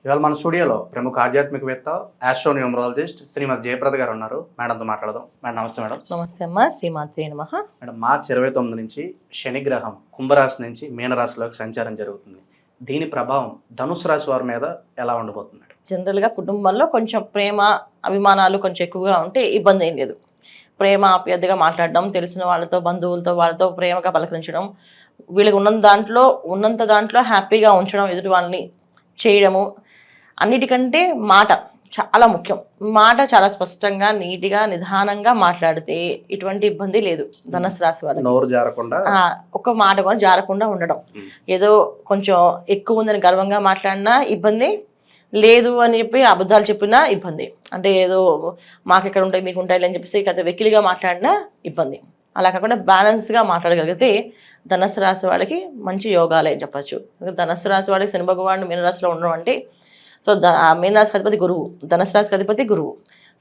ఇవాళ మన స్టూడియోలో ప్రముఖ ఆధ్యాత్మికవేత్త ఆస్ట్రోన్యూమరాలజిస్ట్ శ్రీమతి జయప్రద గారు ఉన్నారు. మేడంతో మాట్లాడదాం. మేడం నమస్తే. మేడం నమస్తే అమ్మా. శ్రీమాత్రే నమః. మేడం, మార్చి 29 నుంచి శనిగ్రహం కుంభరాశి నుంచి మీనరాశిలోకి సంచారం జరుగుతుంది. దీని ప్రభావం ధనుసు రాశి వారి మీద ఎలా ఉండబోతుంది? జనరల్గా కుటుంబంలో కొంచెం ప్రేమ అభిమానాలు కొంచెం ఎక్కువగా ఉంటే ఇబ్బంది ఏం లేదు. ప్రేమ ఆప్యాయతగా మాట్లాడడం, తెలిసిన వాళ్ళతో బంధువులతో వాళ్ళతో ప్రేమగా పలకరించడం, వీళ్ళకి ఉన్నంత దాంట్లో హ్యాపీగా ఉంచడం, ఎదుటి వాళ్ళని చేయడము, అన్నిటికంటే మాట చాలా ముఖ్యం. మాట చాలా స్పష్టంగా నీట్గా నిదానంగా మాట్లాడితే ఇటువంటి ఇబ్బంది లేదు. ధనుసు రాశి వాళ్ళకి నోరు జారకుండా ఒక మాట కూడా జారకుండా ఉండడం. ఏదో కొంచెం ఎక్కువ ఉందని గర్వంగా మాట్లాడినా ఇబ్బంది లేదు అని చెప్పి అబద్ధాలు చెప్పినా ఇబ్బంది. అంటే ఏదో మాకు ఎక్కడ ఉంటాయి మీకు ఉంటాయి అని చెప్పేసి కథ వెకిలిగా మాట్లాడినా ఇబ్బంది. అలా కాకుండా బ్యాలెన్స్గా మాట్లాడగలిగితే ధనుసు రాశి వాళ్ళకి మంచి యోగాలే చెప్పచ్చు. ధనుసు రాశి వాళ్ళకి శని భగవానుడు మీనరాశిలో ఉండడం అంటే, సో మీనరాశికి అధిపతి గురువు, ధనుసు రాశికి అధిపతి గురువు.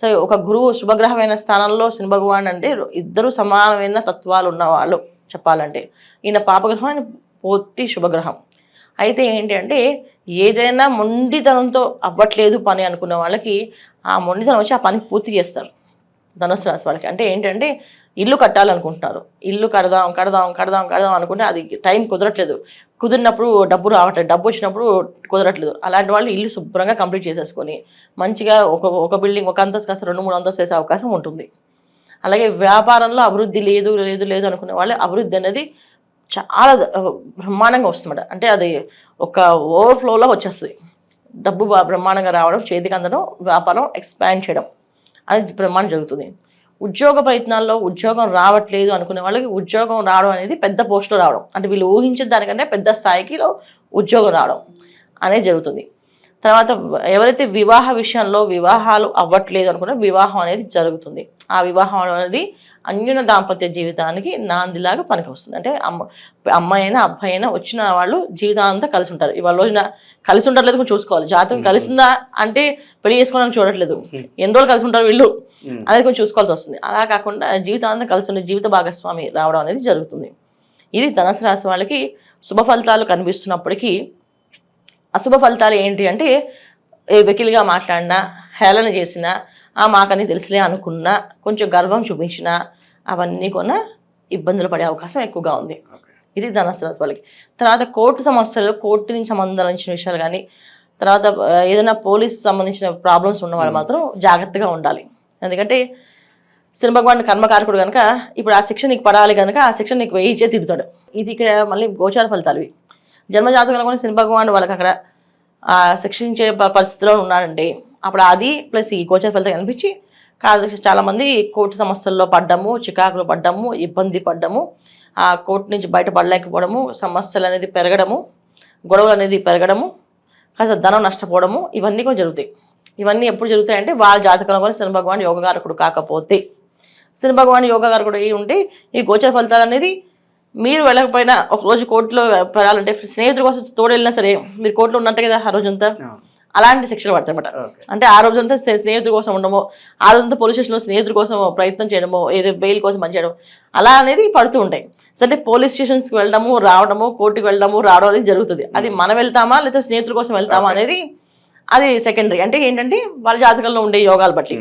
సో ఒక గురువు శుభగ్రహమైన స్థానంలో శని భగవానుడు అంటే ఇద్దరు సమానమైన తత్వాలు ఉన్నవాళ్ళు చెప్పాలంటే. ఈయన పాపగ్రహం, పూర్తి శుభగ్రహం. అయితే ఏంటి అంటే ఏదైనా మొండితనంతో అవ్వట్లేదు పని అనుకున్న వాళ్ళకి ఆ మొండితనం వచ్చి ఆ పని పూర్తి చేస్తారు ధనుసు రాశి వాళ్ళకి. అంటే ఏంటంటే ఇల్లు కట్టాలనుకుంటున్నారు, ఇల్లు కడదాం అనుకుంటే అది టైం కుదరట్లేదు, కుదిరినప్పుడు డబ్బు రావట్లేదు, డబ్బు వచ్చినప్పుడు కుదరట్లేదు. అలాంటి వాళ్ళు ఇల్లు శుభ్రంగా కంప్లీట్ చేసేసుకొని మంచిగా ఒక బిల్డింగ్ ఒక అంతస్తు కాస్త 2-3 అంతస్తు వేసే అవకాశం ఉంటుంది. అలాగే వ్యాపారంలో అభివృద్ధి లేదు అనుకునే వాళ్ళు అభివృద్ధి అనేది చాలా బ్రహ్మాండంగా వస్తుందన్నమాట. అంటే అది ఒక ఓవర్ఫ్లోలో వచ్చేస్తుంది. డబ్బు బ్రహ్మాండంగా రావడం, చేతికి అందడం, వ్యాపారం ఎక్స్పాండ్ చేయడం అది బ్రహ్మాండం జరుగుతుంది. ఉద్యోగ ప్రయత్నాల్లో ఉద్యోగం రావట్లేదు అనుకునే వాళ్ళకి ఉద్యోగం రావడం అనేది పెద్ద పోస్టులో రావడం, అంటే వీళ్ళు ఊహించిన దానికంటే పెద్ద స్థాయికిలో ఉద్యోగం రావడం అనేది జరుగుతుంది. తర్వాత ఎవరైతే వివాహ విషయంలో వివాహాలు అవ్వట్లేదు అనుకున్న వివాహం అనేది జరుగుతుంది. ఆ వివాహం అనేది అన్యోన్య దాంపత్య జీవితానికి నాందిలాగా పనికి వస్తుంది. అంటే అమ్మాయి అయినా అబ్బాయి అయినా వచ్చిన వాళ్ళు జీవితాంతా కలిసి ఉంటారు. ఇవాళ రోజున కలిసి ఉండట్లేదు కొంచెం చూసుకోవాలి. జాతకం కలిసిందా అంటే పెళ్లి చేసుకోవడానికి చూడట్లేదు, ఎన్ని రోజులు కలిసి ఉంటారు వీళ్ళు అనేది కొంచెం చూసుకోవాల్సి వస్తుంది. అలా కాకుండా జీవితాంతం కలిసి ఉండే జీవిత భాగస్వామి రావడం అనేది జరుగుతుంది. ఇది ధనుసు రాశి వాళ్ళకి శుభ ఫలితాలు కనిపిస్తున్నప్పటికీ అశుభ ఫలితాలు ఏంటి అంటే వెకిలిగా మాట్లాడినా, హేళన చేసినా, మాకని తెలుసులే అనుకున్నా, కొంచెం గర్వం చూపించినా అవన్నీ కొన్న ఇబ్బందులు పడే అవకాశం ఎక్కువగా ఉంది. ఇది ధనుసు రాశి వాళ్ళకి. తర్వాత కోర్టు సమస్యలు, కోర్టు నుంచి సంబంధించిన విషయాలు కానీ, తర్వాత ఏదైనా పోలీస్ సంబంధించిన ప్రాబ్లమ్స్ ఉన్న వాళ్ళు మాత్రం జాగ్రత్తగా ఉండాలి. ఎందుకంటే శని భగవాన్ కర్మకారకుడు కనుక ఇప్పుడు ఆ శిక్ష నీకు పడాలి కనుక ఆ శిక్ష నీకు వేయించే తిరుగుతాడు. ఇది ఇక్కడ మళ్ళీ గోచార ఫలితాలు ఇవి. జన్మజాతకంలో కూడా శని భగవాన్ వాళ్ళకి అక్కడ శిక్షించే పరిస్థితిలో ఉన్నారంటే అప్పుడు అది ప్లస్ ఈ గోచర ఫలితం కనిపించి కాదు చాలామంది కోర్టు సమస్యల్లో పడ్డము, చికాకులు పడ్డము, ఇబ్బంది పడ్డము, ఆ కోర్టు నుంచి బయటపడలేకపోవడము, సమస్యలు అనేది పెరగడము, గొడవలు అనేది పెరగడము, కాస్త ధనం నష్టపోవడము, ఇవన్నీ కూడా జరుగుతాయి. ఇవన్నీ ఎప్పుడు జరుగుతాయంటే వాళ్ళ జాతకంలో కూడా శని భగవాన్ యోగకారకుడు కాకపోతే, శని భగవాన్ యోగకారకుడు అయి ఉంటే ఈ గోచర ఫలితాలు అనేది మీరు వెళ్ళకపోయినా ఒక రోజు కోర్టులో పడాలంటే స్నేహితుల కోసం తోడు వెళ్ళినా సరే మీరు కోర్టులో ఉన్నట్టు కదా ఆ రోజంతా, అలాంటి శిక్షలు పడతాయన్నమాట. అంటే ఆ రోజంతా స్నేహితుల కోసం ఉండమో, ఆ రోజంతా పోలీస్ స్టేషన్లో స్నేహితుల కోసం ప్రయత్నం చేయడమో, ఏదో బెయిల్ కోసం పనిచేయడం అలా అనేది పడుతూ ఉంటాయి. అంటే పోలీస్ స్టేషన్స్కి వెళ్ళడము, రావడము, కోర్టుకు వెళ్ళడము, రావడం అనేది జరుగుతుంది. అది మనం వెళ్తామా లేదా స్నేహితుల కోసం వెళ్తామా అనేది అది సెకండరీ. అంటే ఏంటంటే వాళ్ళ జాతకంలో ఉండే యోగాలు బట్టి.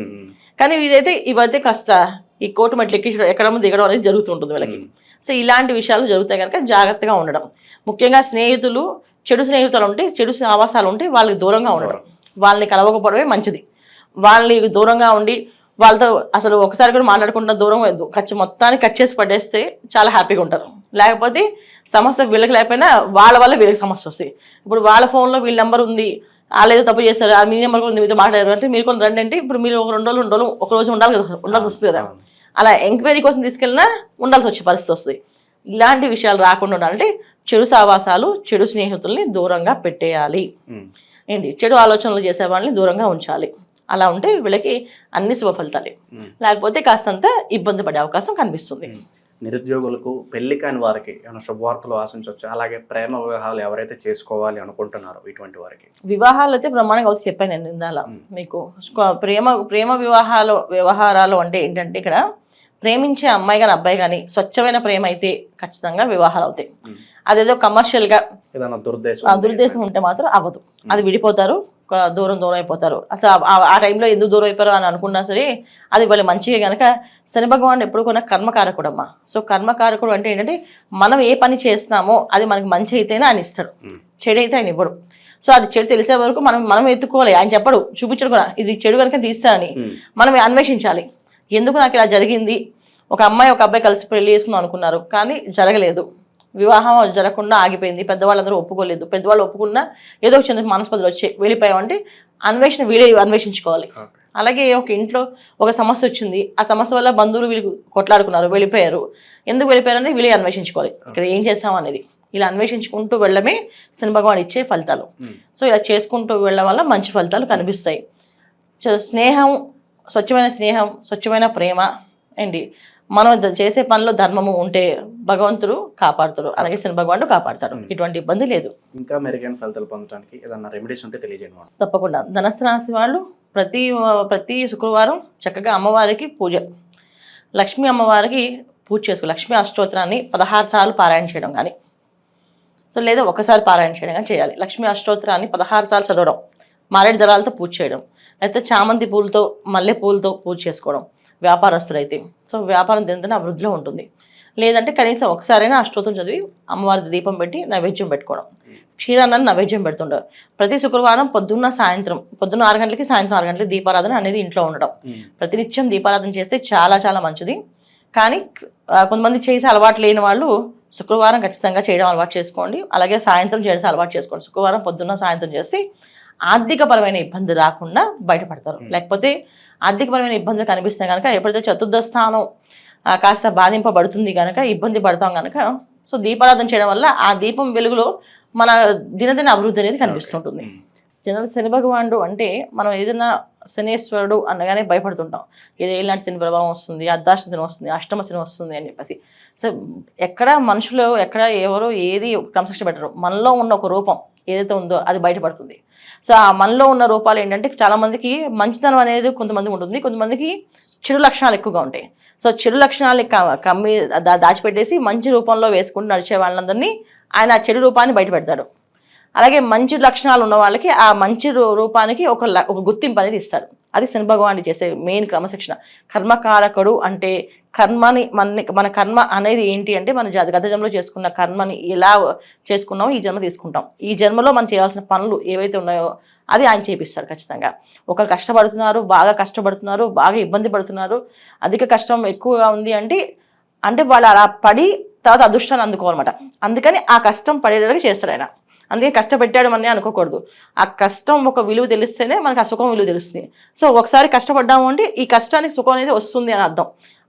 కానీ ఇవైతే కాస్త ఈ కోర్టు మెట్లు ఎక్కడం దిగడం అనేది జరుగుతూ ఉంటుంది వీళ్ళకి. సో ఇలాంటి విషయాలు జరుగుతాయి కనుక జాగ్రత్తగా ఉండడం. ముఖ్యంగా స్నేహితులు, చెడు స్నేహితులు ఉంటే, చెడు ఆవాసాలు ఉంటే వాళ్ళకి దూరంగా ఉండడం, వాళ్ళని కలవకపోవడమే మంచిది. వాళ్ళని దూరంగా ఉండి వాళ్ళతో అసలు ఒకసారి కూడా మాట్లాడకుండా దూరం మొత్తాన్ని కట్ చేసి పడేస్తే చాలా హ్యాపీగా ఉంటారు. లేకపోతే సమస్య వీళ్ళకి లేకపోయినా వాళ్ళ వల్ల వీళ్ళకి సమస్య వస్తాయి. ఇప్పుడు వాళ్ళ ఫోన్లో వీళ్ళ నెంబర్ ఉంది, వాళ్ళేదో తప్పు చేస్తారు, మీ నెంబర్ కూడా మీతో మాట్లాడారు అంటే మీరు కొన్ని రండి అంటే ఇప్పుడు మీరు ఒక 2 రోజులు ఒక రోజు ఉండాల్సి వస్తుంది కదా. అలా ఎంక్వైరీ కోసం తీసుకెళ్ళినా ఉండాల్సి వచ్చే పరిస్థితి వస్తుంది. ఇలాంటి విషయాలు రాకుండా ఉండాలంటే చెడు సావాసాలు, చెడు స్నేహితుల్ని దూరంగా పెట్టేయాలి. చెడు ఆలోచనలు చేసే వాళ్ళని దూరంగా ఉంచాలి. అలా ఉంటే వీళ్ళకి అన్ని శుభ ఫలితాలే. లేకపోతే కాస్తంత ఇబ్బంది పడే అవకాశం కనిపిస్తుంది. నిరుద్యోగులకు, పెళ్లి కాని వారికి ఏమైనా శుభవార్తలు ఆశించవచ్చు? అలాగే ప్రేమ వివాహాలు ఎవరైతే చేసుకోవాలి అనుకుంటున్నారో ఇటువంటి వారికి వివాహాలు అయితే బ్రహ్మాండంగా అవుతుంది చెప్పాను నేను ఇందాల మీకు. ప్రేమ వ్యవహారాలు అంటే ఏంటంటే ఇక్కడ ప్రేమించే అమ్మాయి కానీ అబ్బాయి కానీ స్వచ్ఛమైన ప్రేమ అయితే ఖచ్చితంగా వివాహాలు అవుతాయి. అదేదో కమర్షియల్గా దురుద్దేశం ఉంటే మాత్రం అవ్వదు. అది విడిపోతారు, దూరం అయిపోతారు. అసలు ఆ టైంలో ఎందుకు దూరం అయిపోయారు అని అనుకున్నా సరే అది వాళ్ళు మంచిగా కనుక శని భగవానుడు ఎప్పుడు కూడా కర్మకారకుడు అమ్మ. సో కర్మకారకుడు అంటే ఏంటంటే మనం ఏ పని చేస్తున్నామో అది మనకి మంచి అయితేనే ఆయన ఇస్తాడు, చెడు అయితే ఆయన ఇవ్వడు. సో అది చెడు తెలిసే వరకు మనం ఎత్తుకోవాలి. ఆయన చెప్పడు, చూపించడు కూడా ఇది చెడు కనుక తీస్తానని. మనం అన్వేషించాలి, ఎందుకు నాకు ఇలా జరిగింది. ఒక అమ్మాయి ఒక అబ్బాయి కలిసి పెళ్లి చేసుకుందాం అనుకున్నారు, కానీ జరగలేదు, వివాహం జరగకుండా ఆగిపోయింది. పెద్దవాళ్ళందరూ ఒప్పుకోలేదు. పెద్దవాళ్ళు ఒప్పుకున్నా ఏదో ఒక చిన్న మనస్పర్ధలు వచ్చి వెళ్ళిపోయామంటే అన్వేషణ వీడే అన్వేషించుకోవాలి. అలాగే ఒక ఇంట్లో ఒక సమస్య వచ్చింది, ఆ సమస్య వల్ల బంధువులు వీళ్ళు కొట్లాడుకున్నారు, వెళ్ళిపోయారు. ఎందుకు వెళ్ళిపోయారు అనేది వీళ్ళే అన్వేషించుకోవాలి. ఇక్కడ ఏం చేస్తాం అనేది ఇలా అన్వేషించుకుంటూ వెళ్ళడమే శని భగవాన్ ఇచ్చే ఫలితాలు. సో ఇలా చేసుకుంటూ వెళ్ళడం వల్ల మంచి ఫలితాలు కనిపిస్తాయి. స్నేహం, స్వచ్ఛమైన ప్రేమ ఏంటి, మనం చేసే పనిలో ధర్మము ఉంటే భగవంతుడు కాపాడుతాడు, అలాగే శని భగవానుడు కాపాడుతాడు. ఇటువంటి ఇబ్బంది లేదు. ఇంకా మెరుగైన ఫలితాలు పొందడానికి ఏదన్నా రెమెడీస్ ఉంటే తెలియజేయండి. తప్పకుండా. ధనుసు రాశి వాళ్ళు ప్రతి శుక్రవారం చక్కగా అమ్మవారికి పూజ, లక్ష్మీ అమ్మవారికి పూజ చేసుకో, లక్ష్మీ అష్టోత్తరాన్ని 16 సార్లు పారాయణ చేయడం కానీ, సో లేదా ఒకసారి పారాయణ చేయడం కానీ చేయాలి. లక్ష్మీ అష్టోత్తరాన్ని 16 సార్లు చదవడం, మారేడు దళాలతో పూజ చేయడం, లేకపోతే చామంతి పూలతో మల్లె పూలతో పూజ చేసుకోవడం. వ్యాపారస్తులైతే సో వ్యాపారం దినదిన అభివృద్ధిలో ఉంటుంది. లేదంటే కనీసం ఒకసారైనా అష్టోత్తరం చదివి అమ్మవారి దీపం పెట్టి నైవేద్యం పెట్టుకోవడం. క్షీరాన్నాన్ని నైవేద్యం పెడుతుండవు. ప్రతి శుక్రవారం పొద్దున్న 6 గంటలకి సాయంత్రం 6 గంటలకి దీపారాధన అనేది ఇంట్లో ఉండడం. ప్రతినిత్యం దీపారాధన చేస్తే చాలా చాలా మంచిది. కానీ కొంతమంది చేసే అలవాటు లేని వాళ్ళు శుక్రవారం ఖచ్చితంగా చేయడం అలవాటు చేసుకోండి. అలాగే సాయంత్రం చేయడం అలవాటు చేసుకోండి. శుక్రవారం పొద్దున్న సాయంత్రం చేసి ఆర్థికపరమైన ఇబ్బంది రాకుండా బయటపడతారు. లేకపోతే ఆర్థికపరమైన ఇబ్బందులు కనిపిస్తాయి కనుక ఎప్పుడైతే చతుర్థ స్థానం కాస్త బాధింపబడుతుంది కనుక ఇబ్బంది పడతాం కనుక సో దీపారాధన చేయడం వల్ల ఆ దీపం వెలుగులో మన దినదిన అభివృద్ధి అనేది కనిపిస్తుంటుంది. జనరల్ శని భగవానుడు అంటే మనం ఏదైనా శనేశ్వరుడు అనగానే భయపడుతుంటాం. ఇది ఇలాంటి శని ప్రభావం వస్తుంది, అర్ధాష్ట శని వస్తుంది, అష్టమ శని వస్తుంది అని చెప్పేసి. సో ఎక్కడ మనుషులు ఎక్కడ ఎవరో ఏది క్రమశిక్షణ పెట్టరు. మనలో ఉన్న ఒక రూపం ఏదైతే ఉందో అది బయటపడుతుంది. సో ఆ మనలో ఉన్న రూపాలు ఏంటంటే చాలామందికి మంచితనం అనేది కొంతమంది ఉంటుంది, కొంతమందికి చెడు లక్షణాలు ఎక్కువగా ఉంటాయి. సో చెడు లక్షణాలని కమ్మి దాచిపెట్టేసి మంచి రూపంలో వేసుకుంటూ నడిచే వాళ్ళందరినీ ఆయన ఆ చెడు రూపాన్ని బయటపెడతాడు. అలాగే మంచి లక్షణాలు ఉన్న వాళ్ళకి ఆ మంచి రూపానికి ఒక గుర్తింపు అనేది ఇస్తాడు. అది శని భగవానుడు చేసే మెయిన్ క్రమశిక్షణ. కర్మకారకుడు అంటే కర్మని మన కర్మ అనేది ఏంటి అంటే మన గత జన్మలో చేసుకున్న కర్మని ఎలా చేసుకున్నామో ఈ జన్మ తీసుకుంటాం. ఈ జన్మలో మనం చేయాల్సిన పనులు ఏవైతే ఉన్నాయో అది ఆయన చేపిస్తాడు ఖచ్చితంగా. ఒకరు కష్టపడుతున్నారు, బాగా ఇబ్బంది పడుతున్నారు, అధిక కష్టం ఎక్కువగా ఉంది అంటే వాళ్ళు అలా పడి తర్వాత అదృష్టాన్ని అందుకోవాలన్నమాట. అందుకని ఆ కష్టం పడేలాగా చేస్తాడు ఆయన. అందుకే కష్టపెట్టాడు అని అనుకోకూడదు. ఆ కష్టం ఒక విలువ తెలిస్తేనే మనకు ఆ సుఖం విలువ తెలుస్తుంది. సో ఒకసారి కష్టపడ్డాము అంటే ఈ కష్టానికి సుఖం అనేది వస్తుంది అని అర్థం.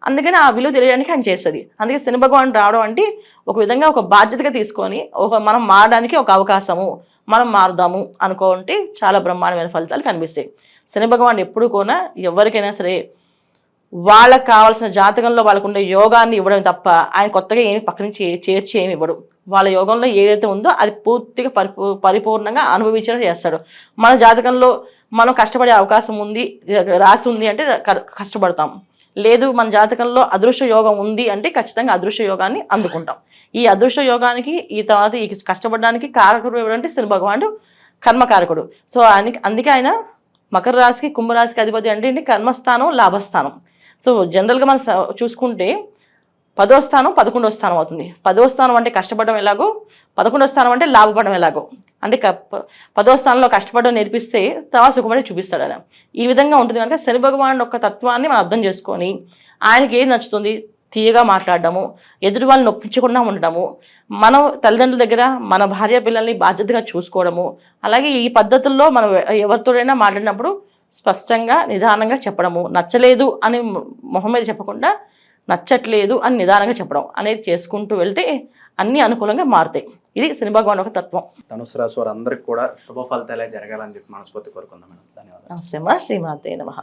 అందుకని ఆ విలువ తెలియడానికి ఆయన చేస్తుంది. అందుకే శని భగవానుడు రావడం అంటే ఒక విధంగా ఒక బాధ్యతగా తీసుకొని మనం మారడానికి ఒక అవకాశము, మనం మారుదాము అనుకుంటే చాలా బ్రహ్మాండమైన ఫలితాలు కనిపిస్తాయి. శని భగవానుడు ఎప్పుడు కూడా ఎవరికైనా సరే వాళ్ళకి కావాల్సిన జాతకంలో వాళ్ళకు ఉండే యోగాన్ని ఇవ్వడం తప్ప ఆయన కొత్తగా ఏమి పక్కన చేర్చి ఏమి ఇవ్వడు. వాళ్ళ యోగంలో ఏదైతే ఉందో అది పూర్తిగా పరిపూర్ణంగా అనుభవించడం చేస్తాడు. మన జాతకంలో మనం కష్టపడే అవకాశం ఉంది, రాసి ఉంది అంటే కష్టపడతాం. లేదు మన జాతకంలో అదృశ్య యోగం ఉంది అంటే ఖచ్చితంగా అదృశ్య యోగాన్ని అందుకుంటాం. ఈ అదృశ్య యోగానికి ఈ తర్వాత ఈ కష్టపడడానికి కారకుడు ఎవరంటే శని భగవానుడు కర్మకారకుడు. సో అందుకే ఆయన మకర రాశికి కుంభరాశికి అధిపతి అంటే కర్మస్థానం, లాభస్థానం. సో జనరల్గా మనం చూసుకుంటే 10వ స్థానం 11వ స్థానం అవుతుంది. 10వ స్థానం అంటే కష్టపడడం ఎలాగో, 11వ స్థానం అంటే లాభపడడం ఎలాగో. అంటే 10వ స్థానంలో కష్టపడడం నేర్పిస్తే తర్వాత సుఖపడి చూపిస్తాడు ఆయన. ఈ విధంగా ఉంటుంది కనుక శని భగవానుడు యొక్క తత్వాన్ని మనం అర్థం చేసుకొని ఆయనకి ఏది నచ్చుతుంది తీయగా మాట్లాడడము, ఎదుటి వాళ్ళని నొప్పించకుండా ఉండడము, మనం తల్లిదండ్రుల దగ్గర మన భార్య పిల్లల్ని బాధ్యతగా చూసుకోవడము, అలాగే ఈ పద్ధతుల్లో మనం ఎవరితోనైనా మాట్లాడినప్పుడు స్పష్టంగా నిదానంగా చెప్పడము, నచ్చలేదు అని మొహం మీద చెప్పకుండా నచ్చట్లేదు అని నిదానంగా చెప్పడం అనేది చేసుకుంటూ వెళ్తే అన్ని అనుకూలంగా మారుతాయి. ఇది శని భగవాన్ ఒక తత్వం. ధనుసు రాశి వారు అందరికి కూడా శుభ ఫలితాలే జరగాలని చెప్పి మనస్ఫూర్తి కోరుకుందాం మేడం. ధన్యవాదాలు. నమస్తే అమ్మా. శ్రీమాతే నమః.